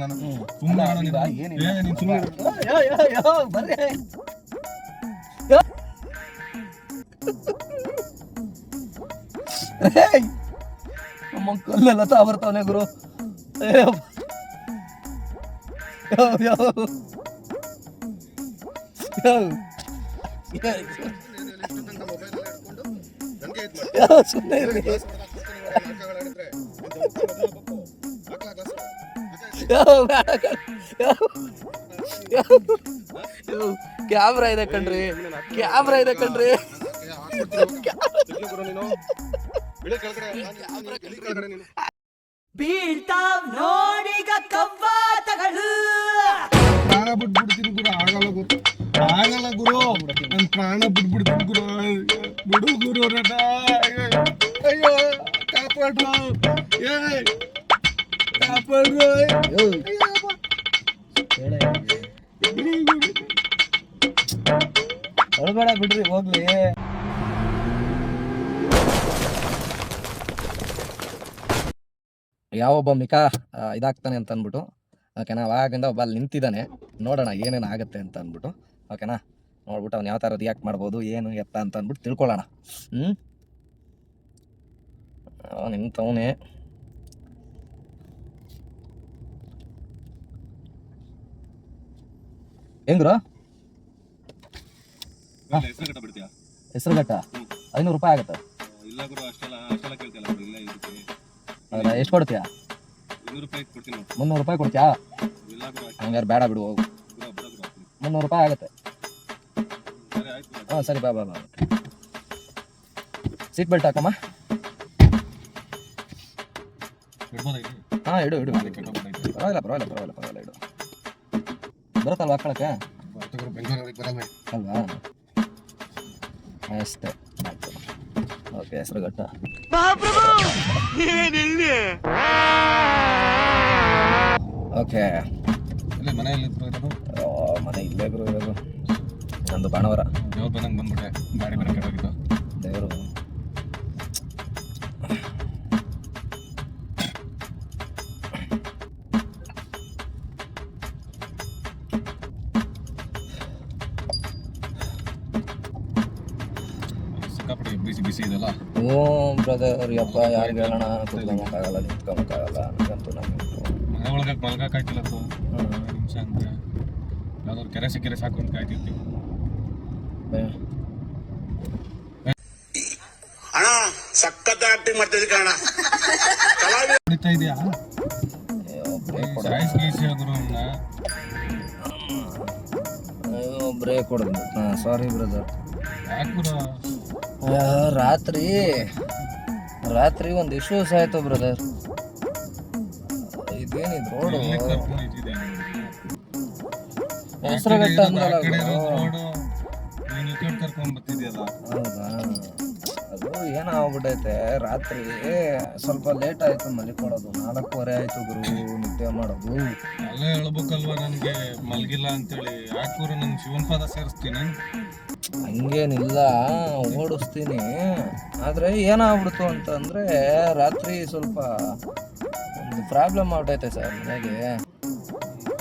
ನಾನು ಸುಮ್ಮನೆ ನೀನು ಸುಮ್ಮನೆ ಬರ್ರಿ ನಮ್ಮ ಕಲ್ಲೆಲ್ಲ ತಾ ಬರ್ತಾವನೆ ಗುರು. ಸುಮ್ಮನೆ ಇರ್ಲಿ ಕ್ಯಾಮ್ರಾ ಇದೆ ಕಣ್ರಿ, ಕ್ಯಾಮ್ರಾ ಇದೆ ಕಣ್ರಿ. ಬೀಳ್ತಾವ್ ನೋಡಿಗ ಕವ್ವಾತಗಳು. ಪ್ರಾಣ ಬಿಟ್ಬಿಡ್ತೀನಿ ಗುರು, ಆಗಲ್ಲ ಗುರು, ಆಗಲ್ಲ ಗುರು, ನನ್ ಪ್ರಾಣ ಬಿಟ್ಬಿಡ್ತೀನಿ ಗುರು, ಬಿಡು ಗುರು ನನ್ನ. ಅಯ್ಯೋ ಕಾಪಾಡ್ರು, ಕಾಪಾಡ್ರು. ಹೊರಬೇಡ ಬಿಡ್ರಿ ಹೋಗ್ಲಿ. ಯಾವೊಬ್ಬ ಮಿಕಾ ಇದಾಗ್ತಾನೆ ಅಂತ ಅಂದ್ಬಿಟ್ಟು ಓಕೆನಾ, ಅವಾಗಿಂದ ಒಬ್ಬ ಅಲ್ಲಿ ನಿಂತಿದ್ದಾನೆ, ನೋಡೋಣ ಏನೇನು ಆಗುತ್ತೆ ಅಂತ ಅಂದ್ಬಿಟ್ಟು ಓಕೆನಾ. ನೋಡ್ಬಿಟ್ಟು ಅವ್ನು ಯಾವ ಥರ ರಿಯಾಕ್ಟ್ ಮಾಡ್ಬೋದು ಏನು ಎತ್ತ ಅಂತ ಅಂದ್ಬಿಟ್ಟು ತಿಳ್ಕೊಳ್ಳೋಣ. ನಿಂತವನೇ ಹೆಂಗ್ರು ಹೆಸರುಘಟ್ಟ 500 ರೂಪಾಯಿ ಆಗುತ್ತೆ. ಹೌದಾ, ಎಷ್ಟು ಕೊಡ್ತೀಯಾ? 300 ರೂಪಾಯಿ ಕೊಡ್ತೀಯಾ? ಹಂಗಾರೆ ಬೇಡ ಬಿಡು, ಹೋಗು. 300 ರೂಪಾಯಿ ಆಗುತ್ತೆ. ಹಾಂ ಸರಿ, ಬಾ ಬಾ ಬಾ. ಸೀಟ್ ಬೆಲ್ಟ್ ಹಾಕಮ್ಮ. ಹಾಂ ಇಡು ಇಡು, ಪರವಾಗಿಲ್ಲ ಪರವಾಗಿಲ್ಲ ಪರವಾಗಿಲ್ಲ ಪರವಾಗಿಲ್ಲ ಇಡು. ಬರುತ್ತಲ್ವ ಹಾಕೊಳಕ್ಕೆ? ಅಲ್ವಾ, ಅಷ್ಟೇ ಆಯ್ತು. ಓಕೆ, ಹೆಸರುಘಟ್ಟ. ಓಕೆ, ಮನೆ ಇಲ್ಲೇ ಗುರು ಇರೋದು. ನಂದು ಬಾಣವರ. ಬಂದ್ಬಿಟ್ಟೆ, ಗಾಡಿ ಮನೆ ಕೆಟ್ಟೋಗಿತ್ತು. ದೇವರು ಬಿಸಿ ಬಿಸಿ ಇದೆಲ್ಲ. ಓ ಬ್ರದರ್, ಯಪ್ಪ ಯಾರಿಗೆ ಹೇಳೋಣ, ಕುತ್ಕೊಂಬಕ್ಕಾಗಲ್ಲ, ನಿಂತ್ಕೊಂಬಕ್ಕಾಗಲ್ಲ, ನನಗಂತೂ ಮನೆ ಒಳಗೆ ಮಲ್ಗಾಕಾಯ್ತಿಲ್ಲ ನಿಮಿಷ ಅಂತ ಯಾವ್ದಾದ್ರು ಕೆರೆ ಸಿಕ್ಕರೆ ಸಾಕು ಅಂತ ಕಾಯ್ತಿರ್ತೀವಿ. ಅಣ್ಣ ಸಖತ್ ಆಕ್ಟಿಂಗ್ ಮಾಡ್ತಿದ್ದೆ ಕಣ. ಹೊಡಿತಾ ಇದೆಯಾ ಬ್ರೇಕ್ ಹೊಡೆದು. Sorry brother. ಯಾಕೆ ರಾತ್ರಿ ಒಂದು ಇಶ್ಯೂಸ್ ಆಯ್ತು ಬ್ರದರ್. ಇದೇನಿದು ರೋಡು ಹೆಸರುಘಟ್ಟ ಅಂದಲ್ಲ. ಹೌದಾ, ಅದು ಏನಾಗ್ಬಿಟ್ಟೈತೆ, ರಾತ್ರಿ ಸ್ವಲ್ಪ ಲೇಟ್ ಆಯ್ತು ಮಲಿಕೊಳ್ಳೋದು. 4:15 ಆಯ್ತು ಗುರು ನಿದ್ದೆ ಮಾಡೋದು. ಅಲ್ಲೇ ಹೇಳ್ಬೇಕಲ್ವಾ ನನಗೆ ಮಲ್ಗಿಲ್ಲ ಅಂತೇಳಿ. ಯಾಕೂರು ನನ್ ಶಿವನ್ ಪಾದ ಸೇರಿಸ್ತೀನಿ. ಹಂಗೇನಿಲ್ಲ, ಓಡಿಸ್ತೀನಿ. ಆದರೆ ಏನಾಗ್ಬಿಡ್ತು ಅಂತಂದರೆ ರಾತ್ರಿ ಸ್ವಲ್ಪ ಒಂದು ಪ್ರಾಬ್ಲಮ್ ಆಗ್ಬಿಟ್ಟೈತೆ ಸರ್ ಮನೆಗೆ.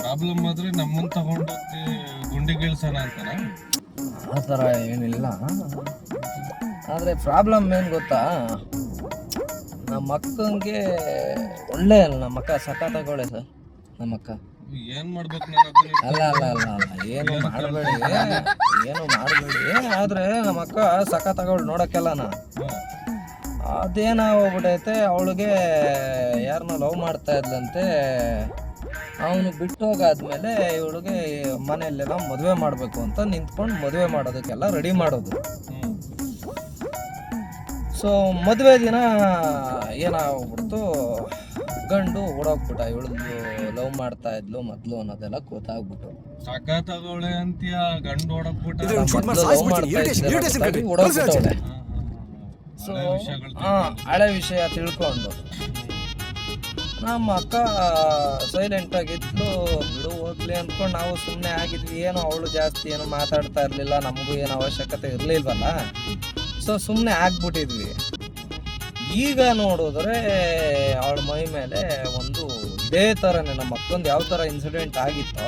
ಪ್ರಾಬ್ಲಮ್ ಆದರೆ ನಮ್ಮನ್ನು ತಗೊಂಡೋಗಿ ಗುಂಡಿಗಿಳಿಸೋಣ ಅಂತಾನ? ಆ ಥರ ಏನಿಲ್ಲ. ಆದರೆ ಪ್ರಾಬ್ಲಮ್ ಏನು ಗೊತ್ತಾ, ನಮ್ಮ ಅಕ್ಕಂಗೆ ಒಳ್ಳೆ ಅಲ್ಲ, ನಮ್ಮ ಅಕ್ಕ ಸಖತ್ತಾಗವಳೆ ಸರ್. ನಮ್ಮ ಅಕ್ಕ ಏನು ಮಾಡ್ಬೇಕು? ಅಲ್ಲ ಅಲ್ಲ ಅಲ್ಲ ಅಲ್ಲ, ಏನು ಮಾಡಬೇಡಿ, ಆದರೆ ನಮ್ಮ ಅಕ್ಕ ಸಖತ್ತಾಗವಳು ನೋಡೋಕ್ಕೆಲ್ಲನ. ಅದೇನಾಗೋಗ್ಬಿಟ್ಟೈತೆ, ಅವಳಿಗೆ ಯಾರನ್ನ ಲವ್ ಮಾಡ್ತಾ ಇದ್ಲಂತೆ. ಅವನು ಬಿಟ್ಟು ಹೋಗಾದ್ಮೇಲೆ ಇವಳಿಗೆ ಮನೆಯಲ್ಲೆಲ್ಲ ಮದುವೆ ಮಾಡಬೇಕು ಅಂತ ನಿಂತ್ಕೊಂಡು ಮದುವೆ ಮಾಡೋದಕ್ಕೆಲ್ಲ ರೆಡಿ ಮಾಡೋದು. ಸೊ ಮದುವೆ ದಿನ ಏನಾಗ್ಬಿಡ್ತು, ಗಂಡು ಓಡೋಗ್ಬಿಟ್ಟ. ಇವಳದು ಲವ್ ಮಾಡ್ತಾ ಇದ್ಲು ಮೊದಲು ಅನ್ನೋದೆಲ್ಲ ಗೊತ್ತಾಗ್ಬಿಟ್ಟು. ಸಖತ್ತಾಗವಳೆ ಅಂತೀಯ, ಗಂಡು ಓಡೋಗ್ಬಿಟ್ಟ. ಲವ್ ಮಾಡ್ತಾ ಇದ್ದೆ ಓಡೋಗ್ಬಿಟ್ಟವಳೆ. ಸೊ ಹಳೆ ವಿಷಯ ತಿಳ್ಕೊಂಡು ನಮ್ಮ ಅಕ್ಕ ಸೈಲೆಂಟ್ ಆಗಿದ್ಲು. ಬಿಡು ಹೋಗ್ಲಿ ಅಂದ್ಕೊಂಡು ನಾವು ಸುಮ್ಮನೆ ಆಗಿದ್ವಿ. ಏನೋ ಅವಳು ಜಾಸ್ತಿ ಏನೋ ಮಾತಾಡ್ತಾ ಇರಲಿಲ್ಲ, ನಮಗೂ ಏನೋ ಅವಶ್ಯಕತೆ ಇರಲಿಲ್ವಲ್ಲ. ಸೊ ಸುಮ್ಮನೆ ಆಗ್ಬಿಟ್ಟಿದ್ವಿ. ಈಗ ನೋಡಿದ್ರೆ ಅವಳ ಮೈ ಮೇಲೆ ಒಂದು ಇದೇ ಥರನೇ ನಮ್ಮ ಅಕ್ಕಂದು ಯಾವ ಥರ ಇನ್ಸಿಡೆಂಟ್ ಆಗಿತ್ತೋ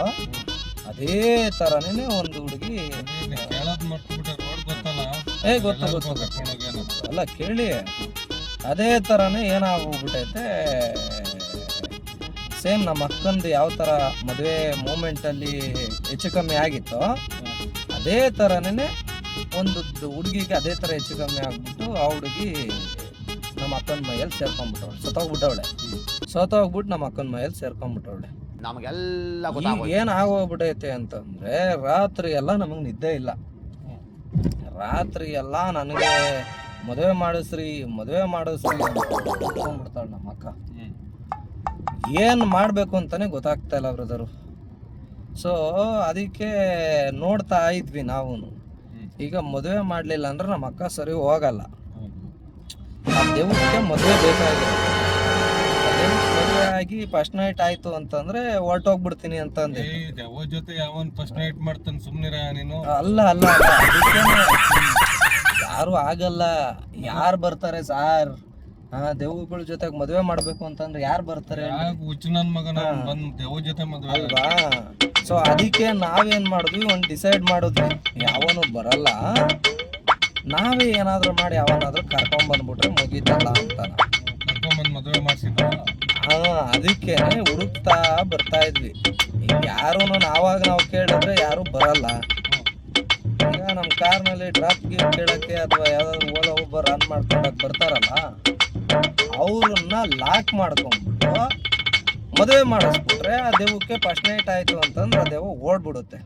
ಅದೇ ಥರನೇ ಒಂದು ಹುಡುಗಿ ಕೇಳೋದ್ ಮರ್ತ್ಬಿಟ್ಟೆ ರೋಡ್ ಗೊತ್ತಲ್ಲ ಗೊತ್ತು ಅಲ್ಲ ಕೇಳಿ ಅದೇ ಥರನೇ ಏನಾಗೋಗ್ಬಿಟ್ಟೈತೆ ಸೇಮ್ ನಮ್ಮ ಅಕ್ಕಂದು ಯಾವ ಥರ ಮದುವೆ ಮೂಮೆಂಟಲ್ಲಿ ಹೆಚ್ಚು ಕಮ್ಮಿ ಆಗಿತ್ತೋ ಅದೇ ಥರನೇ ಒಂದು ಹುಡುಗಿಗೆ ಅದೇ ಥರ ಹೆಚ್ಚು ಕಮ್ಮಿ ಆಗ್ಬಿಟ್ಟು ಆ ಹುಡುಗಿ ನಮ್ಮ ಅಕ್ಕನ ಮೈಯಲ್ಲಿ ಸೇರ್ಕೊಂಡ್ಬಿಟ್ಟವಳೆ ಸತ್ತೋಗ್ಬಿಟ್ಟು ನಮ್ಮ ಅಕ್ಕನ ಮೈಯಲ್ಲಿ ಸೇರ್ಕೊಂಡ್ಬಿಟ್ಟವಳೆ. ನಮಗೆಲ್ಲ ಈಗ ಏನು ಆಗೋಗ್ಬಿಟ್ಟೈತೆ ಅಂತಂದರೆ ರಾತ್ರಿ ಎಲ್ಲ ನಮಗೆ ನಿದ್ದೆ ಇಲ್ಲ. ರಾತ್ರಿ ಎಲ್ಲ ನನಗೆ ಮದುವೆ ಮಾಡಿಸ್ರಿ ಅಂದ್ಕೊಂಡ್ಬಿಡ್ತಾಳೆ ನಮ್ಮ ಅಕ್ಕ. ಏನು ಮಾಡಬೇಕು ಅಂತಲೇ ಗೊತ್ತಾಗ್ತಾ ಇಲ್ಲ ಬ್ರದರು. ಸೊ ಅದಕ್ಕೆ ನೋಡ್ತಾ ಇದ್ವಿ ನಾವು. ಈಗ ಮದುವೆ ಮಾಡಲಿಲ್ಲ ಅಂದ್ರೆ ನಮ್ಮ ಅಕ್ಕ ಸರಿ ಹೋಗಲ್ಲ. ಆ ದೇವಕ್ಕೆ ಮದುವೆ ಬೇಕಾಗಿದೆ. ಮದುವೆ ಆಗಿ ಫಸ್ಟ್ ನೈಟ್ ಆಯ್ತು ಅಂತಂದ್ರೆ ಹೊರಟೋಗ್ಬಿಡ್ತೀನಿ ಅಂತಂದೆ. ದೇವ ಜೊತೆ ಯಾವನ್ ಫಸ್ಟ್ ನೈಟ್ ಮಾಡ್ತಾನೆ ಸುಮ್ನಿರ ನೀನು. ಅಲ್ಲ ಯಾರು ಆಗಲ್ಲ. ಯಾರು ಬರ್ತಾರೆ ಸಾರ್? ದೇವಗಳ ಜೊತೆಗೆ ಮದುವೆ ಮಾಡ್ಬೇಕು ಅಂತಂದ್ರೆ ಯಾರು ಬರ್ತಾರೆ? ಹುಚ್ಚು ನನ್ ಮಗನ ಬಂದ್ ದೇವ ಜೊತೆ ಮದುವೆ ಅಲ್ವಾ? ಸೊ ಅದಕ್ಕೆ ನಾವೇನ್ ಮಾಡಿದ್ವಿ, ಒಂದು ಡಿಸೈಡ್ ಮಾಡಿದ್ವಿ, ಯಾವನು ಬರಲ್ಲ, ನಾವೇ ಏನಾದ್ರು ಮಾಡಿ ಯಾವನಾದ್ರೂ ಕರ್ಕೊಂಡ್ ಬಂದ್ಬಿಟ್ರೆ ಮುಗೀತಲ್ಲ ಅಂತ ಕರ್ಕೊಂಡ್ಬಂದ್ ಮದುವೆ ಮಾಡ್ಸಿದ್ದ. ಅದಕ್ಕೆ ಹುಡುಕ್ತಾ ಬರ್ತಾ ಇದ್ವಿ. ಈಗ ಯಾರು ನಾವು ಕೇಳಿದ್ರೆ ಯಾರು ಬರಲ್ಲ. ಈಗ ನಮ್ಮ ಕಾರ್ನಲ್ಲಿ ಡ್ರಾಪ್ ಗೀಪ್ ಕೇಳಕ್ಕೆ ಅಥವಾ ಯಾವ್ದಾದ್ರು ಓಲಾ ಊಬರ್ ರನ್ ಮಾಡ್ಕೊಂಡಾಗ ಬರ್ತಾರಲ್ಲ, ಅವ್ರನ್ನ ಲಾಕ್ ಮಾಡ್ಕೊಂಡ್ಬಿಟ್ಟು ಮದುವೆ ಮಾಡಿಸ್ಬಿಟ್ರೆ ಆ ದೇವಕ್ಕೆ ಫಸ್ಟ್ ನೈಟ್ ಆಯ್ತು ಅಂತಂದ್ರೆ ಆ ದೇವ ಓಡ್ಬಿಡುತ್ತೆ.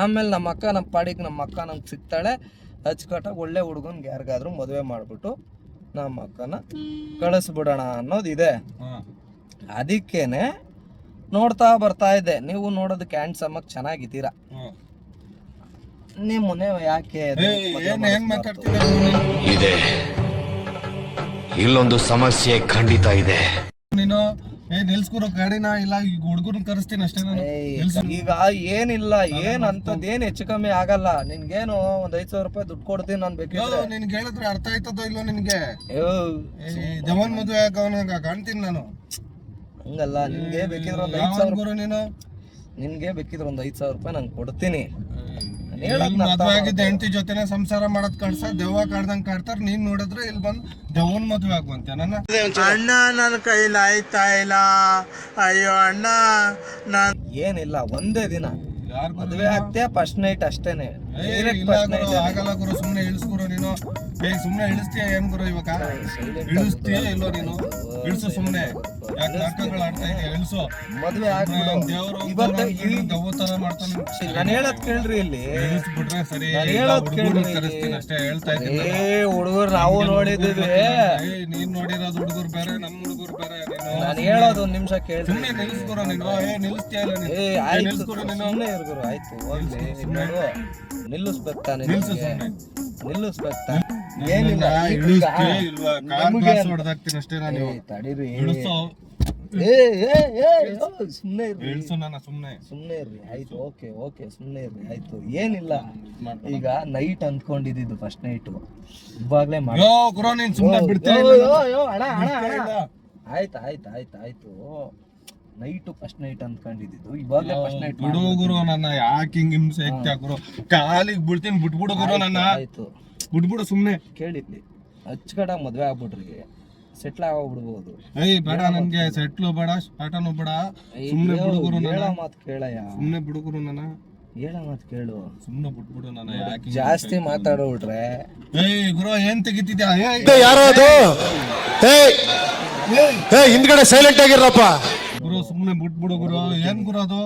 ಆಮೇಲೆ ನಮ್ಮ ಅಕ್ಕ ನಮ್ಮ ಪಾಡಿಗೆ ನಮ್ಮ ಅಕ್ಕ ನಮ್ಗೆ ಸಿಗ್ತಾಳೆ. ಅಚ್ಚುಕಟ್ಟಾಗಿ ಒಳ್ಳೆ ಹುಡುಗನ್ಗೆ ಯಾರಿಗಾದ್ರೂ ಮದುವೆ ಮಾಡ್ಬಿಟ್ಟು ನಮ್ಮ ಅಕ್ಕನ ಕಳಿಸ್ಬಿಡೋಣ ಅನ್ನೋದಿದೆ. ಅದಕ್ಕೇನೆ ನೋಡ್ತಾ ಬರ್ತಾ ಇದ್ದೆ. ನೀವು ನೋಡೋದಕ್ಕೆ ಹ್ಯಾಂಡ್ಸಮ್ ಆಗಿ ಚೆನ್ನಾಗಿದ್ದೀರಾ. ನಿಮ್ಮನೆ ಯಾಕೆ ಇದೆ? ಇಲ್ಲೊಂದು ಸಮಸ್ಯೆ ಖಂಡಿತ ಇದೆ. ನೀನು ನಿಲ್ಸ್ಕೊರೋ ಗಾಡಿನ ಇಲ್ಲ ಈಗ ಹುಡುಗರನ್ನ ಕರೆಸ್ತೀನಿ ಅಷ್ಟೇ. ಈಗ ಏನಿಲ್ಲ, ಅಂತದ್ ಏನ್ ಹೆಚ್ಚು ಕಮ್ಮಿ ಆಗಲ್ಲ. ನಿನ್ಗೇನು ಒಂದ್ 5,000 ರೂಪಾಯಿ ದುಡ್ಡು ಕೊಡ್ತೀನಿ ನಾನು ಬೇಕಿದ್ರೆ. ನಿನ್ಗೆ ಹೇಳಿದ್ರೆ ಅರ್ಥ ಆಯ್ತದೋ ಇಲ್ಲೋ ನಿನ್ಗೆ? ಜವನ್ ಮದುವೆ ಆಗವನ ಕಾಣ್ತೀನಿ ನಾನು. ಹಂಗಲ್ಲ, ನಿನ್ಗೆ ಬೇಕಿದ್ರೆ ಒಂದ್ 5,000 ರೂಪಾಯಿ ನಂಗೆ ಕೊಡ್ತೀನಿ. ಮದ್ವೆ ಆಗಿದ್ದ ಹೆಂಡತಿ ಜೊತೆನೆ ಸಂಸಾರ ಮಾಡದ್ ಕಾಡ್ಸ ದೆವ್ವ ಕಾಡ್ದಂಗ್ ಕಾಡ್ತಾರ. ನೀನ್ ನೋಡಿದ್ರೆ ಇಲ್ಲಿ ಬಂದ್ ದೆವ್ವನ್ ಮದ್ವೆ ಆಗುವಂತೆ ಅಣ್ಣ ನನ್ನ ಕೈಲಿ ಆಯ್ತಾ ಇಲ್ಲ. ಅಯ್ಯೋ ಅಣ್ಣ ಏನಿಲ್ಲ, ಒಂದೇ ದಿನ ಮದ್ವೆ ಆಗ್ತೇ ಫಸ್ಟ್ ನೈಟ್ ಅಷ್ಟೇನೆ. ಆಗಲ್ಲ ಗುರು, ಸುಮ್ನೆ ಇಳಿಸ್ಗುರು ನೀನು. ಸುಮ್ನೆ ಇಳಿಸ್ತೀಯ ಏನ್ ಗುರು? ಇವಾಗ ಇಳಿಸ್ತೀಯ ಇಲ್ಲೋ ನೀನು? ಇಳಿಸು ಸುಮ್ನೆ. ಯಾಕೆ ನಾಟಕಗಳು ಆಡ್ತಾ ಇದೆಯಾ? ಇಳಿಸು. ಮದ್ವೆ ದೇವ್ರು ದೆವ್ವ ತರ ಮಾಡ್ತಾನೆ. ನಾನು ಹೇಳೋದ್ ಕೇಳ್ರಿ, ಇಲ್ಲಿ ಇಳಿಸ್ಬಿಟ್ರೆ ಸರಿ. ಕರೆಸ್ತೀನಿ ಅಷ್ಟೇ ಹೇಳ್ತಾ ಇದ್ದೀನಿ. ಹುಡುಗರು ನಾವು ನೋಡಿದ್ವಿ. ನೀನ್ ನೋಡಿರೋದು ಹುಡುಗರು ಬೇರೆ, ನಮ್ ಹುಡುಗರು ಬೇರೆ. ನಾನು ಹೇಳೋದು ಒಂದ್ ನಿಮಿಷ ಕೇಳಿ. ಸುಮ್ನೆ ನಿಲ್ಲಿಸ್ಗುರು ನೀನು. ನಿಲ್ಲಿಸ್ತೀಯ ಇಲ್ಲ ನೀನು? ಆಯ್ತು ಹೋಗ್ಲಿ, ನಿಲ್ಲಿಸ್ಬೇಕು ತಾನೆ, ನಿಲ್ಲಿಸ್ಬೇಕು ತಾನೆ. ಏನಿಲ್ಲ, ಅಷ್ಟೇ. ನಾನು ತಡೀರಿ, ಸುಮ್ನೆ ಇರ್ರಿ. ಆಯ್ತು, ಓಕೆ ಸುಮ್ನೆ ಇರ್ರಿ. ಆಯ್ತು, ಏನಿಲ್ಲ. ಈಗ ನೈಟ್ ಅಂದ್ಕೊಂಡಿದ್ದು ಫಸ್ಟ್ ನೈಟ್ ಇವಾಗ್ಲೇ ಮಾಡಿ. ಆಯ್ತು ನೈಟು ಫಸ್ಟ್ ನೈಟ್ ಅಂದ್ಕೊಂಡಿದ್ದು ಇವಾಗಲೇ ಫಸ್ಟ್ ನೈಟ್. ಬಿಡುಗುರು ನನ್ನ ಯಾಕೆ ಹಿಂಗ್ ಹಿಂಸೆ ಗುರು? ಕಾಲಿಗೆ ಬಿಡ್ತೀನಿ, ಬಿಟ್ಬಿಡು ಗುರು ನನ್ನ. ಆಯ್ತು ಬಿಟ್ಬಿಡು ಸುಮ್ನೆ. ಕೇಳಿದ್ಲಿ ಅಚ್ಚುಕಟ್ಟಾಗಿ ಮದ್ವೆ ಆಗ್ಬಿಟ್ರಿ, ಸೆಟ್ಲ್ ಆಗೋಗ್ಬಿಡ್ಬೋದು. ಬೇಡ ನನ್ಗೆ ಸೆಟ್ಲು ಬೇಡ, ಸ್ಟಾರ್ಟನು ಬೇಡ. ಸುಮ್ನೆ ಬಿಡುಗುರು, ಹೇಳೋ ಮಾತು ಕೇಳಯ್ಯ. ಸುಮ್ನೆ ಬಿಡುಗುರು ನನ್ನ ಹೇಳೋ ಮಾತು ಕೇಳು. ಸುಮ್ನೆ ಬಿಟ್ಬಿಡು ನನ್ನ. ಯಾಕೆ ಜಾಸ್ತಿ ಮಾತಾಡೋಬಿಟ್ರೆ ಗುರು ಏನ್ ತೆಗಿತಿದ್ಯಾ? ಯಾರದು? ಹಿಂದ್ಗಡೆ ಸೈಲೆಂಟ್ ಆಗಿರಪ್ಪ ಗುರು. ಸುಮ್ನೆ ಬಿಟ್ಬಿಡು ಗುರು. ಏನ್ ಗುರು ಅದು?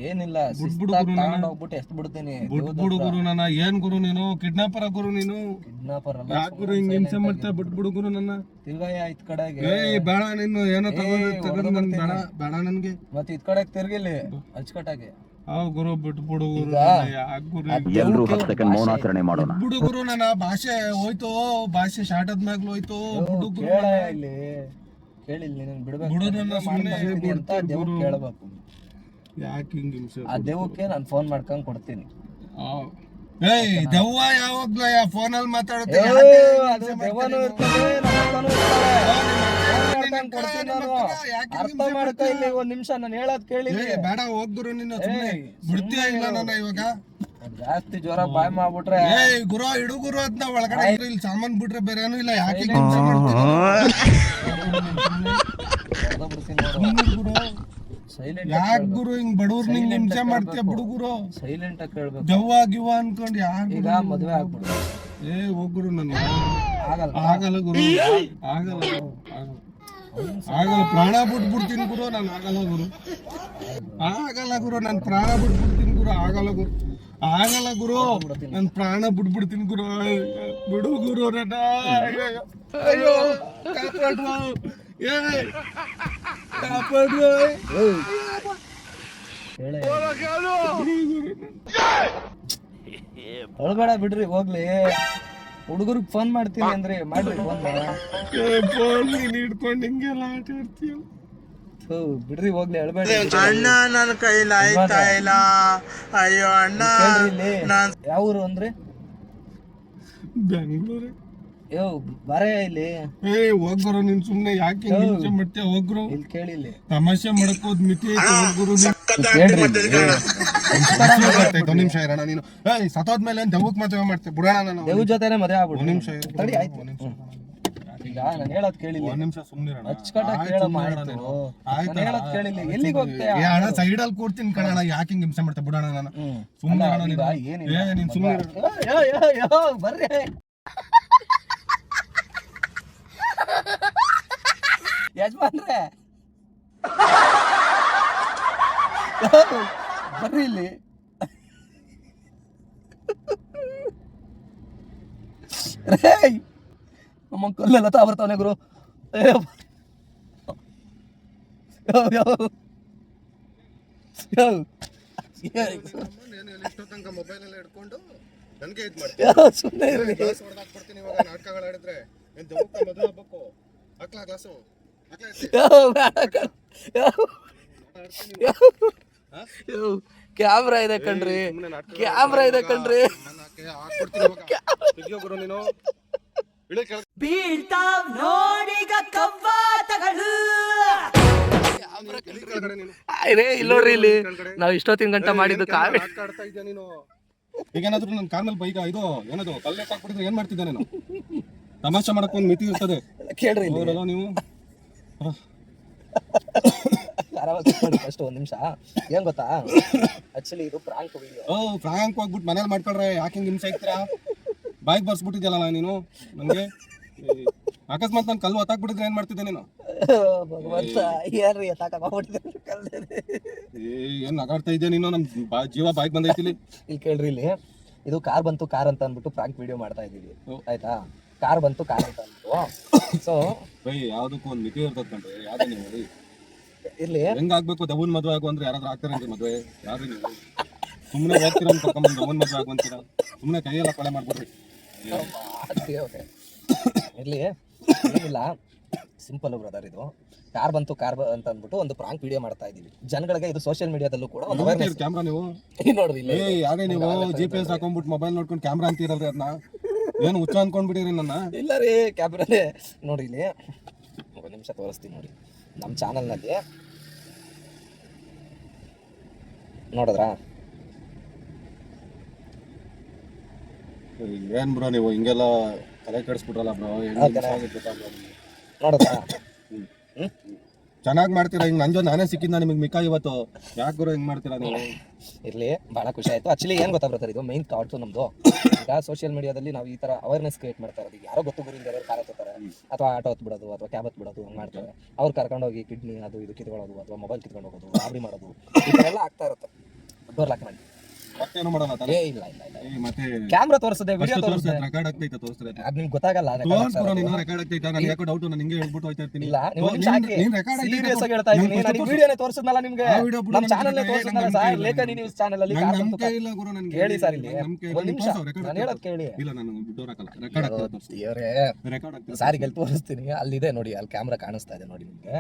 ಏನಿಲ್ಲ, ಹೋಗ್ಬಿಟ್ಟು ಎಷ್ಟು ಬಿಡ್ತೀನಿ. ಬಿಟ್ಬಿಡು ಗುರು ನನ್ನ. ಏನ್ ಗುರು ನೀನು? ಕಿಡ್ನಾಪರ್ ಗುರು ನೀನು? ಕಿಡ್ನಾಪರ್ ಅಲ್ಲ. ಯಾಕೆ ಗುರು ಹಿಂಗ್ ಹಿಂಸೆ ಮಾಡ್ತಾ? ಬಿಟ್ಬಿಡು ಗುರು ನನ್ನ. ತಿರ್ಗಯ್ಯ ಇದ್ ಕಡೆಗೆ. ಬೇಡ ನೀನು ಏನೋ ತಗೊಂಡ್ ಬೇಡ ನನ್ಗೆ. ಮತ್ತೆ ಇದ್ ಕಡೆಗೆ ತಿರ್ಗಿಲಿ ಅಚ್ಚುಕಟ್ಟಾಗಿ. ಗುರು ಬಿಟ್ಬಿಡು ಗುರು. ಎಲ್ರೂ 10 ಸೆಕೆಂಡ್ ಮೌನಾಚರಣೆ ಮಾಡೋಣ. ಬಿಡು ಗುರು ನನ್ನ. ಭಾಷೆ ಹೋಯ್ತು, ಭಾಷೆ ಶಾರ್ಟ್ ಆದ್ಮ್ಯಾಗ್ಲೂ ಹೋಯ್ತು. ಬಿಡು ಗುರು. ಇಲ್ಲಿ ಕೇಳಿಲ್ಲ, ನೀನು ಬಿಡ್ಬೇಕು. ಬಿಡು ನನ್ನ ಸುಮ್ಮನೆ ಅಂತ ದೇವ್ರು ಕೇಳಬೇಕು. ಯಾಕೆ ಹಿಂಗ್ ಹಿಂಸೆ? ಆ ದೇವಕ್ಕೆ ನಾನು ಫೋನ್ ಮಾಡ್ಕೊಂಡ್ ಕೊಡ್ತೀನಿ. ಏಯ್ ದೆವ್ವ ಯಾವಾಗ್ಲೂ ಫೋನಲ್ಲಿ ಮಾತಾಡುತ್ತೆ ಅದು ದೆವ್ವನೂ ಇರ್ತದೆ, ನಮ್ಮ ಅಕ್ಕನೂ ಇರ್ತಾಳೆ. ಕೊಡ್ತೀನಿ ನಾನು, ಅರ್ಥ ಮಾಡ್ಕೊ. ಇಲ್ಲಿ ಒಂದ್ ನಿಮಿಷ ನಾನು ಹೇಳೋದ್ ಕೇಳಿ. ಬೇಡ ಹೋಗ್ಗುರು, ನೀನು ಸುಮ್ಮನೆ ಬಿಡ್ತೀಯ ಇಲ್ಲ ನನ್ನ ಇವಾಗ. ಜಾಸ್ತಿ ಜ್ವರ ಬಾಯ್ ಮಾಡ್ಬಿಟ್ರೆ ಏಯ್ ಗುರು ಇಡು ಗುರು ಅಂತ ಒಳಗಡೆ ಇಲ್ಲಿ ಸಾಮಾನ್ ಬಿಟ್ರೆ ಬೇರೆ ಏನೂ ಇಲ್ಲ. ಯಾಕೆ ಹಿಂಸೆ ಮಾಡ್ತೀಯ? ಯಾಕೆ ಗುರು ಹಿಂಗ್ ಬಡವ್ರ ನಿಂಗ್ ಹಿಂಸೆ ಮಾಡ್ತೀಯ? ಬಿಡು ಗುರು, ಸೈಲೆಂಟ್ ಆಗಿ ಕೇಳ್ಬೇಕು. ದೆವ್ವ ಗಿವ್ವ ಅನ್ಕೊಂಡು ಯಾರು ಈಗ ಮದ್ವೆ ಆಗ್ಬಿಡು. ಹೋಗ್ಗುರು. ನಾನು ಆಗಲ್ಲ ಆಗಲ್ಲ ಗುರು, ಆಗಲ್ಲ ಆಗಲ್ಲ. ಪ್ರಾಣ ಬಿಟ್ಬಿಡ್ತೀನಿ ಗುರು, ನಾನು ಆಗಲ್ಲ ಗುರು, ಆಗಲ್ಲ ಗುರು, ನಾನು ಪ್ರಾಣ ಬಿಟ್ಬಿಡ್ತೀನಿ ಗುರು, ಆಗಲ್ಲ ಗುರು, ಆಗಲ್ಲ ಗುರು, ನಾನು ಪ್ರಾಣ ಬಿಟ್ಬಿಡ್ತೀನಿ ಗುರು. ಬಿಡು ಗುರು ನನ್ನ. ಅಯ್ಯೋ ಕಾಪಾಡುವ, ಕಾಪಾಡುವ. ಹೊಳಬೇಡ ಬಿಡ್ರಿ, ಹೋಗ್ಲಿ. ಹುಡುಗರಿಗೆ ಫೋನ್ ಮಾಡ್ತೀನಿ ಅಂದ್ರೆ ಮಾಡ್ರಿ ಫೋನ್. ಫೋನ್ ನೀನ್ ಹಿಡ್ಕೊಂಡು ಹಿಂಗೆಲ್ಲ ಆಟ ಆಡ್ತೀಯ? ಬಿಡ್ರಿ ಹೋಗ್ಲಿ, ಹೇಳ್ಬೇಡ. ಅಣ್ಣ ನನ್ನ ಕೈಲಿ ಆಯ್ತಾ ಇಲ್ಲ. ಅಯ್ಯೋ ಅಣ್ಣ. ಯಾವ ಊರು ಅಂದ್ರೆ? ಬೆಂಗಳೂರು. ಯೋ ಬರೇ ಇಲ್ಲಿ. ಹೋಗ್ರು ನೀನ್ ಸುಮ್ನೆ ಯಾಕೆ ಹಿಂಸೆ ಮಾಡ್ತೀಯ? ಹೋಗ್ರು ಇಲ್ಲಿ ಕೇಳಿ, ಇಲ್ಲಿ ತಮಾಷೆ ಮಾಡಕ್ ಹೋದ್ ಮಿತಿ ಐತೆ. ಹೋಗ್ರು ಒಂದ್ ನಿಮಿಷ ಇರೋಣ. ನೀನು ಸತ್ತೋದ್ಮೇಲೆ ದೆವ್ವಕ್ ಮದುವೆ ಮಾಡ್ತೀಯ? ಬಿಡೋಣ, ನಾನು ದೇವ್ ಜೊತೆನೆ ಮದುವೆ ಆಗ್ಬಿಡು. ಒಂದ್ ನಿಮಿಷ ತಡಿ, ಆಯ್ತು. ಈಗ ನಾನು ಹೇಳೋದ್ ಕೇಳಿಲ್ಲ. ಒಂದ್ ನಿಮಿಷ ಸುಮ್ನೆ ಅಚ್ಚುಕಟ್ಟಾಗಿ ಕೇಳಮ್ಮ. ಆಯ್ತು, ಹೇಳೋದ್ ಕೇಳಿಲ್ಲ. ಎಲ್ಲಿಗೆ ಹೋಗ್ತೀಯ? ಅಣ್ಣ ಸೈಡ್ ಅಲ್ಲಿ ಕೂರ್ತೀನಿ ಕಣ. ಯಾಕೆ ಹಿಂಗ್ ಹಿಂಸೆ ಮಾಡ್ತೀಯ? ಬಿಡೋಣ, ನಾನು ಸುಮ್ನೆ ಅಣ್ಣ. ನೀನ್ ಸುಮ್ನೆ ಬರ್ರಿ. ಯಜಮಾನ್ರೆ ಬರ್ರಿ ಇಲ್ಲಿ. ನಮ್ಮ ಕಲ್ಲೆಲ್ಲ ಬರ್ತಾವನೆ ಗುರು. ಮೊಬೈಲ್ ಎಲ್ಲ ಹಿಡ್ಕೊಂಡು ನನ್ಗೆ ಇದ್ ಸುಮ್ಮನೆ ಇರ್ಲಿ. ಮಾಡ್ತೀನಿ ಇವಾಗ. ನಾಟಕಗಳು ಆಡಿದ್ರೆ ಮದುವೆ ಆಗ್ಬೇಕು. ಹಾಕ್ಲಾ ಗ್ಲಾಸು? ಕ್ಯಾಮ್ರಾ ಇದೆ ಕಣ್ರಿ, ಕ್ಯಾಮ್ರಾ ಇದೆ ಕಣ್ರಿ. ಬೀಳ್ತಾವ್ ನೋಡಿಗ ಕವ್ವಾತಗಳು. ಇಲ್ಲಿ ನೋಡ್ರಿ, ಇಲ್ಲಿ ನಾವ್ ಇಷ್ಟೊತ್ತಿನ ಗಂಟ ಮಾಡಿದ್ದು ಕಾಮಿಡಿ. ಈಗ ಏನಾದ್ರು ನನ್ನ ಕಾರ್ ಮೇಲೆ ಬೈಕ್ ಇದು ಏನದು ಕಲ್ಲೆ ಹಾಕ್ಬಿಟ್ಟಿದ್ರೆ ಏನ್ ಮಾಡ್ತಿದ್ದೆ ನಾನು? ತಮಾಷೆ ಮಾಡಕ್ ಒಂದ್ ಮಿತಿ ಇರ್ತದೆ. ಕೇಳ್ರಿ ನೀವು ಫಸ್ಟ್ ಒಂದ್ ನಿಮಿಷ. ಏನ್ ಗೊತ್ತಾ, ಆಕ್ಚುಲಿ ಇದು ಪ್ರಾಂಕ್ ವಿಡಿಯೋ. ಫ್ರಾಂಕ್ ಹೋಗ್ಬಿಟ್ಟು ಮನೇಲಿ ಮಾಡ್ಕೊಳ್ರೆ ಯಾಕೆ ಹಿಂಗ್ ಹಿಂಸೆ ಆಗ್ತೀರಾ? ಬಾಯ್ಗೆ ಬರ್ಸ್ಬಿಟ್ಟಿದ್ಯಲ್ಲ ನೀನು ನಂಗೆ. ಅಕಸ್ಮಾತ್ ನಾನು ಕಲ್ಲು ಹೊತ್ತಾಕ್ಬಿಟ್ಟಿದ್ರೆ ಏನ್ ಮಾಡ್ತಿದ್ದೆ ನೀನು? ಏನ್ ನಗಾಡ್ತಾ ಇದ್ಯಾ ನೀನು? ನಮ್ ಜೀವ ಬಾಯ್ಗೆ ಬಂದೈತಿ. ಇಲ್ಲಿ ಕೇಳ್ರಿ, ಇಲ್ಲಿ ಇದು ಕಾರ್ ಬಂತು ಕಾರ್ ಅಂತ ಅಂದ್ಬಿಟ್ಟು ಪ್ರಾಂಕ್ ವಿಡಿಯೋ ಮಾಡ್ತಾ ಇದೀವಿ, ಆಯ್ತಾ? ಕಾರ್ ಬಂತು ಕಾರ್ ಅಂತ ಅಂದ್ಬಿಟ್ಟು. ಸೊ ಯಾವ್ದಕ್ಕೂ ಒಂದ್ ಮಿತಿ ಇರ್ತದ ಕಣ್ರಿ. ಯಾವ್ದು ನೀವು ಇರ್ಲಿ, ಹೆಂಗ್ ಆಗ್ಬೇಕು? ದವನ್ ಮದ್ವೆ ಆಗು ಅಂದ್ರೆ ಯಾರಾದ್ರೂ ಆಗ್ತಾರೇನ್ರಿ ಮದ್ವೆ? ಯಾರು ನೀವು ಸುಮ್ನೆ ಹೋಗ್ತೀರ ಕರ್ಕೊಂಡ್ ದವನ್ ಮದ್ವೆ ಆಗುವಂತೀರ? ಸುಮ್ನೆ ಕೈಯೆಲ್ಲ ಕೊಳೆ ಮಾಡ್ಬಿಡ್ರಿ. ಇರ್ಲಿ, ಏನಿಲ್ಲ, ಸಿಂಪಲ್ ಬ್ರದರ್. ಇದು ಕಾರ್ ಬಂತು ಕಾರ್ ಅಂತ ಅಂದ್ಬಿಟ್ಟು ಒಂದು ಪ್ರಾಂಕ್ ವಿಡಿಯೋ ಮಾಡ್ತಾ ಇದೀವಿ ಜನಗಳಿಗೆ. ಇದು ಸೋಷಿಯಲ್ ಮೀಡಿಯಾದಲ್ಲೂ ಕೂಡ ಒಂದು ಅವೇರ್ನೆಸ್. ಕ್ಯಾಮ್ರಾ ನೀವು ನೋಡ್ರಿ, ಯಾರೇ ನೀವು GPS ಹಾಕೊಂಡ್ಬಿಟ್ಟು ಮೊಬೈಲ್ ನೋಡ್ಕೊಂಡು ಕ್ಯಾಮ್ರಾ ಅಂತೀರಲ್ರಿ, ಅದನ್ನ ಏನು ಹುಚ್ಚ ಅನ್ಕೊಂಡ್ಬಿಟ್ಟಿರಿ ನನ್ನ? ಇಲ್ಲ ರೀ, ಕ್ಯಾಮ್ರಾನೇ ನೋಡಿ. ಇಲ್ಲಿ ಒಂದು ನಿಮಿಷ ತೋರಿಸ್ತೀನಿ ನೋಡಿ. ನಮ್ಮ ಚಾನಲ್ನಲ್ಲಿ ನೋಡಿದ್ರಾ? ಏನ್ ಬ್ರೋ ನೀವು ಹಿಂಗೆಲ್ಲ ತಲೆ ಕೆಡಿಸ್ಬಿಟ್ರಲ್ಲ ಬ್ರೋ. ನೋಡಿದ್ರಾ? ಚೆನ್ನಾಗಿ ಮಾಡ್ತೀರಾ. ಹಿಂಗ್ ನಂಜೋ ನಾನೇ ಸಿಕ್ಕಿದ್ನ ನಿಮಗೆ ಮಿಕ್ಕ ಇವತ್ತು. ಯಾಕೆ ಗುರು ಹಿಂಗ್ ಮಾಡ್ತೀರಾ ನೀವು? ಇರ್ಲಿ, ಬಹಳ ಖುಷಿ ಆಯ್ತು. ಆಕ್ಚುಲಿ ಏನ್ ಗೊತ್ತಾ ಬರ್ತಾರೆ, ಇದು ಮೈನ್ ಥಾಟ್ಸು ನಮ್ದು. ಈಗ ಸೋಷಿಯಲ್ ಮೀಡಿಯಾದಲ್ಲಿ ನಾವು ಈ ತರ ಅವೇರ್ನೆಸ್ ಕ್ರಿಯೇಟ್ ಮಾಡ್ತಾ ಇರೋದು. ಯಾರೋ ಗೊತ್ತು ಗುರು ಇದ್ದಾರೆ, ಕಾರ್ ಹತ್ತಾರೆ ಅಥವಾ ಆಟೋ ಹತ್ ಬಿಡೋದು ಅಥವಾ ಕ್ಯಾಬ್ ಹತ್ ಬಿಡೋದು, ಹಂಗೆ ಮಾಡ್ತಾರೆ. ಅವ್ರು ಕರ್ಕೊಂಡೋಗಿ ಕಿಡ್ನಿ ಅದು ಇದು ಕಿತ್ಕೊಳ್ಳೋದು ಅಥವಾ ಮೊಬೈಲ್ ಕಿತ್ಕೊಂಡು ಹೋಗೋದು, ರಾಬರಿ ಮಾಡೋದು, ಈ ಥರ ಎಲ್ಲ ಆಗ್ತಾ ಇರುತ್ತೆ. ಡೋರ್ ಲಾಕ್ ಮಾಡಿ ಮತ್ತೇನು ಮಾಡೋಣ? ಇಲ್ಲ ಮತ್ತೆ ಕ್ಯಾಮ್ರಾ ತೋರಿಸಿದೆ, ವಿಡಿಯೋ ತೋರಿಸಿದೆ. ರೆಕಾರ್ಡ್ ಆಗ್ತೈತೆ ತೋರಿಸ್ತಾರೆ. ಅದು ನಿಮ್ಗೆ ಗೊತ್ತಾಗಲ್ಲ. ನೀನು ರೆಕಾರ್ಡ್ ಆಗ್ತೈತಾ? ನಾನು ಯಾಕೋ ಡೌಟ್, ನಾನು ಹಿಂಗೆ ಹೇಳ್ಬಿಟ್ಟು ಹೋಗ್ತಾ ಇರ್ತೀನಿ. ಇಲ್ಲ, ಸೀರಿಯಸ್ ಆಗಿ ಹೇಳ್ತಾ ಇದ್ದೀನಿ. ನಾನು ವಿಡಿಯೋನೇ ತೋರಿಸಿದ್ನಲ್ಲ ನಿಮ್ಗೆ, ನಮ್ಮ ಚಾನಲ್ ತೋರಿಸಿದ್ನಲ್ಲ ಸರ್, ಲೇಖನಿ ನ್ಯೂಸ್ ಚಾನಲ್ ಅಲ್ಲಿ. ಹೇಳಿ ಸರ್, ಇಲ್ಲಿ ಒಂದು ನಿಮಿಷ ನಾನು ಹೇಳೋದು ಕೇಳಿ. ಇಲ್ಲ, ನಾನು ಡೋರ್ ಹಾಕಲ್ಲ, ರೆಕಾರ್ಡ್ ಆಗ್ತೈತೆ. ಸಾರಿಗೆ ಅಲ್ಲಿ ತೋರಿಸ್ತೀನಿ. ಅಲ್ಲಿದೆ ನೋಡಿ, ಅಲ್ಲಿ ಕ್ಯಾಮ್ರಾ ಕಾಣಿಸ್ತಾ ಇದೆ ನೋಡಿ ನಿಮ್ಗೆ.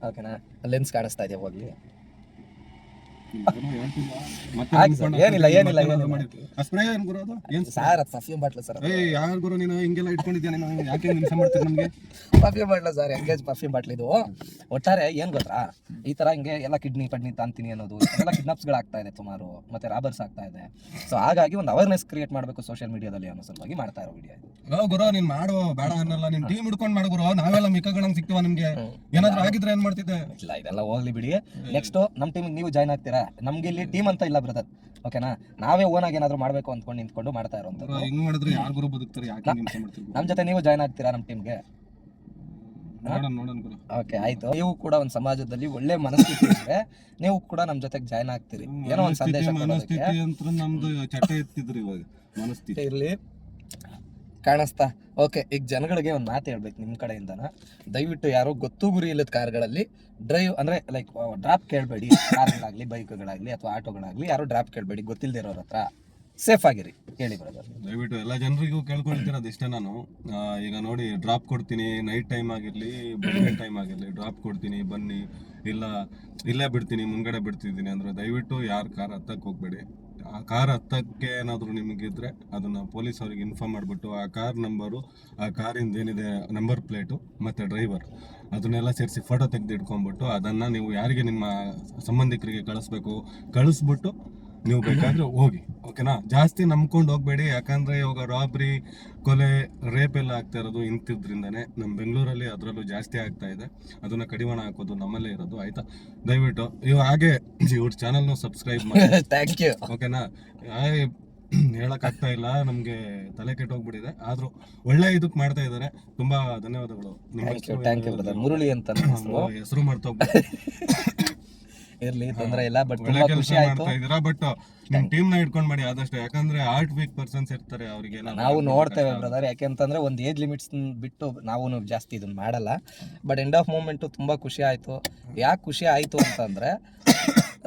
ಓಕೆನಾ? ಲೆನ್ಸ್ ಕಾಣಿಸ್ತಾ ಇದೆ, ಹೋಗ್ಲಿ. ಆಯ್ತು ಸರ್, ಏನಿಲ್ಲ ಸ್ಪ್ರೇ ಏನ್ ಗುರು ಅದು ಏನ್ ಸರ್ ಅದು ಪರ್ಫ್ಯೂಮ್ ಬಾಟ್ಲು ಸರ್, ಯಾರು ಗುರು ನೀನು ಹಿಂಗೆಲ್ಲ ಇಟ್ಕೊಂಡಿದ್ಯಾ ನೀನು ಯಾಕೆ ನಿಮಿಷ ಮಾಡ್ತೀರಿ ನಮ್ಗೆ perfume bottle sir, engage perfume bottle ಇದು. ಒಟ್ಟಾರೆ ಏನ್ ಗೊತ್ತಾ, ಈ ತರ ಹಿಂಗೆ ಎಲ್ಲ ಕಿಡ್ನಿ ತಾಂತೀನಿ ಅನ್ನೋದು ಎಲ್ಲ ಕಿಡ್ನಾಪ್ಸ್ಗಳಾಗ್ತಾ ಇದೆ ಸುಮಾರು, ಮತ್ತೆ ರಾಬರ್ಸ್ ಆಗ್ತಾ ಇದೆ. ಸೊ ಹಾಗಾಗಿ ಒಂದು ಅವೇರ್ನೆಸ್ ಕ್ರಿಯೇಟ್ ಮಾಡಬೇಕು ಸೋಷಿಯಲ್ ಮೀಡಿಯಾದಲ್ಲಿ ಅನ್ನೋ ಸಲುವಾಗಿ ಮಾಡ್ತಾ ಇರೋ ವಿಡಿಯೋ ಇದು. ಗುರು ನೀನ್ ಮಾಡು ಬೇಡ ಅನ್ನಲ್ಲ, ನಿನ್ ಟೀಮ್ ಹಿಡ್ಕೊಂಡ್ ಮಾಡು ಗುರು, ನಾವೆಲ್ಲ ಮಿಕ್ಕಗಳಂಗ್ ಸಿಗ್ತೀವ ನಿಮ್ಗೆ, ಏನಾದ್ರು ಆಗಿದ್ರೆ ಏನ್ ಮಾಡ್ತಿದ್ದೆ? ಇಲ್ಲ ಇದೆಲ್ಲ ಹೋಗ್ಲಿ ಬಿಡಿ. ನೆಕ್ಸ್ಟ್ ನಮ್ಮ ಟೀಮಿಗೆ ನೀವು ಜಾಯ್ನ್ ಆಗ್ತೀರಾ? ನಮ್ಗೆ ಇಲ್ಲಿ ಟೀಮ್ ಅಂತ ಇಲ್ಲ ಬ್ರದರ್, ಓಕೆನಾ? ನಾವೇ ಓನಾಗಿ ಏನಾದ್ರು ಮಾಡ್ಬೇಕು ಅಂದ್ಕೊಂಡು ನಿಂತ್ಕೊಂಡು ಮಾಡ್ತಾ ಇರೋಂಥದ್ದು. ಹಿಂಗ್ ಮಾಡಿದ್ರೆ ಯಾರು ಗುರು ಬದುಕ್ತಾರೆ? ಯಾಕೆ ನಿಮಿಷ ಮಾಡ್ತೀವಿ? ನಮ್ಮ ಜೊತೆ ನೀವು ಜಾಯ್ನ್ ಆಗ್ತೀರಾ ನಮ್ಮ ಟೀಮ್ಗೆ? ನೋಡೋಣ ಗುರು. ಓಕೆ ಆಯ್ತು. ನೀವು ಕೂಡ ಒಂದು ಸಮಾಜದಲ್ಲಿ ಒಳ್ಳೆ ಮನಸ್ಥಿತಿ ಇದ್ರೆ ನೀವು ಕೂಡ ನಮ್ಮ ಜೊತೆಗೆ ಜಾಯ್ನ್ ಆಗ್ತೀರಿ, ಏನೋ ಒಂದು ಸಂದೇಶ ಮನಸ್ಥಿತಿ ಅಂತ ನಮ್ದು ಚಟ ಎತ್ತಿದ್ರಿ ಇವಾಗ ಮನಸ್ಥಿತಿ ಇರ್ಲಿ ಕಾಣಿಸ್ತಾ. ಓಕೆ, ಈಗ ಜನಗಳಿಗೆ ಒಂದು ಮಾತು ಹೇಳ್ಬೇಕು ನಿಮ್ಮ ಕಡೆಯಿಂದನ. ದಯವಿಟ್ಟು ಯಾರೋ ಗೊತ್ತು ಗುರಿ ಇಲ್ಲದ ಕಾರ್ಗಳಲ್ಲಿ ಡ್ರೈವ್ ಅಂದರೆ ಲೈಕ್ ಡ್ರಾಪ್ ಕೇಳಬೇಡಿ. ಕಾರ್ಗಳಾಗಲಿ ಬೈಕ್ಗಳಾಗಲಿ ಅಥವಾ ಆಟೋಗಳಾಗಲಿ ಯಾರೋ ಡ್ರಾಪ್ ಕೇಳಬೇಡಿ, ಗೊತ್ತಿಲ್ಲದೆ ಇರೋರ ಹತ್ರ. ಸೇಫ್ ಆಗಿರಿ, ಹೇಳಿ ಬ್ರದರ್. ದಯವಿಟ್ಟು ಎಲ್ಲ ಜನರಿಗೂ ಕೇಳ್ಕೊಳ್ತಿರೋದು ಇಷ್ಟೇ ನಾನು. ಈಗ ನೋಡಿ, ಡ್ರಾಪ್ ಕೊಡ್ತೀನಿ, ನೈಟ್ ಟೈಮ್ ಆಗಿರಲಿ ಬೆಳಗ್ಗೆ ಟೈಮ್ ಆಗಿರಲಿ ಡ್ರಾಪ್ ಕೊಡ್ತೀನಿ ಬನ್ನಿ, ಇಲ್ಲ ಇಲ್ಲೇ ಬಿಡ್ತೀನಿ ಮುಂದ್ಗಡೆ ಬಿಡ್ತಿದ್ದೀನಿ ಅಂದರೆ ದಯವಿಟ್ಟು ಯಾರು ಕಾರ್ ಹತ್ತಕ್ಕೆ ಹೋಗಬೇಡಿ. ಆ ಕಾರ್ ಹತ್ತಕ್ಕೆ ಏನಾದರೂ ನಿಮಗಿದ್ರೆ ಅದನ್ನು ಪೊಲೀಸ್ ಅವ್ರಿಗೆ ಇನ್ಫಾರ್ಮ್ ಮಾಡಿಬಿಟ್ಟು ಆ ಕಾರ್ ನಂಬರು, ಆ ಕಾರಿಂದ ಏನಿದೆ ನಂಬರ್ ಪ್ಲೇಟು ಮತ್ತು ಡ್ರೈವರ್ ಅದನ್ನೆಲ್ಲ ಸೇರಿಸಿ ಫೋಟೋ ತೆಗೆದು ಇಟ್ಕೊಂಡ್ಬಿಟ್ಟು ಅದನ್ನು ನೀವು ಯಾರಿಗೆ ನಿಮ್ಮ ಸಂಬಂಧಿಕರಿಗೆ ಕಳಿಸ್ಬಿಟ್ಟು ನೀವು ಬೇಕಾದ್ರೆ ಹೋಗಿ, ಓಕೆನಾ? ಜಾಸ್ತಿ ನಂಬ್ಕೊಂಡು ಹೋಗ್ಬೇಡಿ, ಯಾಕಂದರೆ ಇವಾಗ ರಾಬ್ರಿ, ಕೊಲೆ, ರೇಪ್ ಎಲ್ಲ ಆಗ್ತಾ ಇರೋದು ಇಂಥದ್ರಿಂದನೇ. ನಮ್ಮ ಬೆಂಗಳೂರಲ್ಲಿ ಅದರಲ್ಲೂ ಜಾಸ್ತಿ ಆಗ್ತಾ ಇದೆ. ಅದನ್ನು ಕಡಿವಾಣ ಹಾಕೋದು ನಮ್ಮಲ್ಲೇ ಇರೋದು, ಆಯಿತಾ? ದಯವಿಟ್ಟು ಇವು ಹಾಗೆ ಇವ್ರ ಚಾನಲ್ನು ಸಬ್ಸ್ಕ್ರೈಬ್ ಮಾಡಿ, ಥ್ಯಾಂಕ್ ಯು. ಓಕೆನಾ? ಹೇಳೋಕ್ಕಾಗ್ತಾ ಇಲ್ಲ, ನಮಗೆ ತಲೆ ಕೆಟ್ಟೋಗ್ಬಿಟ್ಟಿದೆ. ಆದರೂ ಒಳ್ಳೆ ಇದಕ್ಕೆ ಮಾಡ್ತಾ ಇದ್ದಾರೆ. ತುಂಬ ಧನ್ಯವಾದಗಳು. Thank you brother. ಮುರುಳಿ ಅಂತ ಹೆಸರು ಮಾಡ್ತೋಗ್ಬಿಟ್ಟು ಇರ್ಲಿ, ತೊಂದರೆ ಇಲ್ಲ. ಬಟ್ ಒಳ್ಳೆ ತುಂಬಾ ಕೆಲಸ ಖುಷಿ ಆಯ್ತು. ಮಾಡ್ತಾ ಇದ್ದೀರಾ. ಬಟ್ ನಿಮ್ ಟೀಮ್ ನ ಇಟ್ಕೊಂಡ್ ಮಾಡಿ ಆದಷ್ಟು, ಯಾಕಂದ್ರೆ ಆರ್ಟ್ ವೀಕ್ ಪರ್ಸನ್ಸ್ ಇರ್ತಾರೆ, ಅವರಿಗೆ ನಾವು ನೋಡ್ತೇವೆ ಬ್ರದರ್. ಯಾಕೆಂತಂದ್ರೆ ಒಂದು ಏಜ್ ಲಿಮಿಟ್ಸ್ ಬಿಟ್ಟು ನಾವು ಜಾಸ್ತಿ ಇದನ್ನ ಮಾಡಲ್ಲ. ಬಟ್ ಎಂಡ್ ಆಫ್ ಮೂಮೆಂಟು ತುಂಬ ಖುಷಿ ಆಯಿತು. ಯಾಕೆ ಖುಷಿ ಆಯಿತು ಅಂತಂದರೆ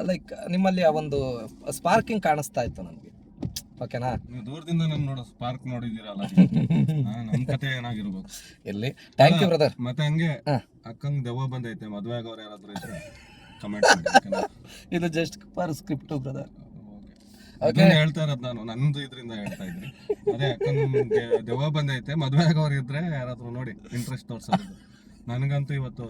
ಲೈಕ್ ನಿಮ್ಮಲ್ಲಿ ಆ ಒಂದು ಸ್ಪಾರ್ಕಿಂಗ್ ಕಾಣಿಸ್ತಾ ಇತ್ತು ನನಗೆ, ಓಕೆನಾ? ನೀವು ದೂರದಿಂದ ನಾನು ನೋಡೋ ಸ್ಪಾರ್ಕ್ ನೋಡಿದ್ದೀರಲ್ಲ, ನಮ್ ಕತೆ ಏನಾಗಿರ್ಬೇಕು. ಇರ್ಲಿ, ಥ್ಯಾಂಕ್ ಯು ಬ್ರದರ್. ಮತ್ತೆ ಹಂಗೆ ಅಕ್ಕಂಗ್ ದೆವ್ವ ಬಂದೈತೆ, ಮದ್ವೆ ಆಗೋರು ಯಾರಾದ್ರೂ ಇದ್ರೆ ಕಮೆಂಟ್ ಮಾಡಿ. ಇದು ಜಸ್ಟ್ ಪರ್ ಸ್ಕ್ರಿಪ್ಟ್ ಬ್ರದರ್. ಅದನ್ನ ಹೇಳ್ತಾ ಇರೋದು ನಾನು, ನಂದು ಇದರಿಂದ ಹೇಳ್ತಾ ಇದ್ದೀನಿ. ಅದೇ ಅಕ್ಕಂಗೆ ದೆವ್ವ ಬಂದೈತೆ, ಮದ್ವೆ ಆಗೋರು ಇದ್ರೆ ಯಾರಾದ್ರೂ ನೋಡಿ ಇಂಟ್ರೆಸ್ಟ್ ತೋರ್ಸೋದು. ನನಗಂತೂ ಇವತ್ತು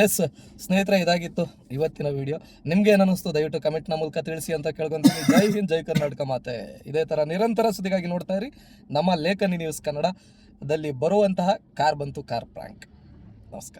ಎಸ್ ಸ್ನೇಹಿತರೆ, ಇದಾಗಿತ್ತು ಇವತ್ತಿನ ವಿಡಿಯೋ. ನಿಮ್ಗೆ ಏನು ಅನ್ನಿಸ್ತು ದಯವಿಟ್ಟು ಕಮೆಂಟ್ನ ಮೂಲಕ ತಿಳಿಸಿ ಅಂತ ಕೇಳ್ಕೊಂತೀನಿ. ಜೈ ಹಿಂದ್, ಜೈ ಕರ್ನಾಟಕ ಮಾತೆ. ಇದೇ ಥರ ನಿರಂತರ ಸುದ್ದಿಗಾಗಿ ನೋಡ್ತಾ ಇರಿ ನಮ್ಮ ಲೇಖನಿ ನ್ಯೂಸ್ ಕನ್ನಡದಲ್ಲಿ ಬರುವಂತಹ ಕಾರ್ ಬಂತು ಕಾರ್ ಪ್ರಾಂಕ್. ನಮಸ್ಕಾರ.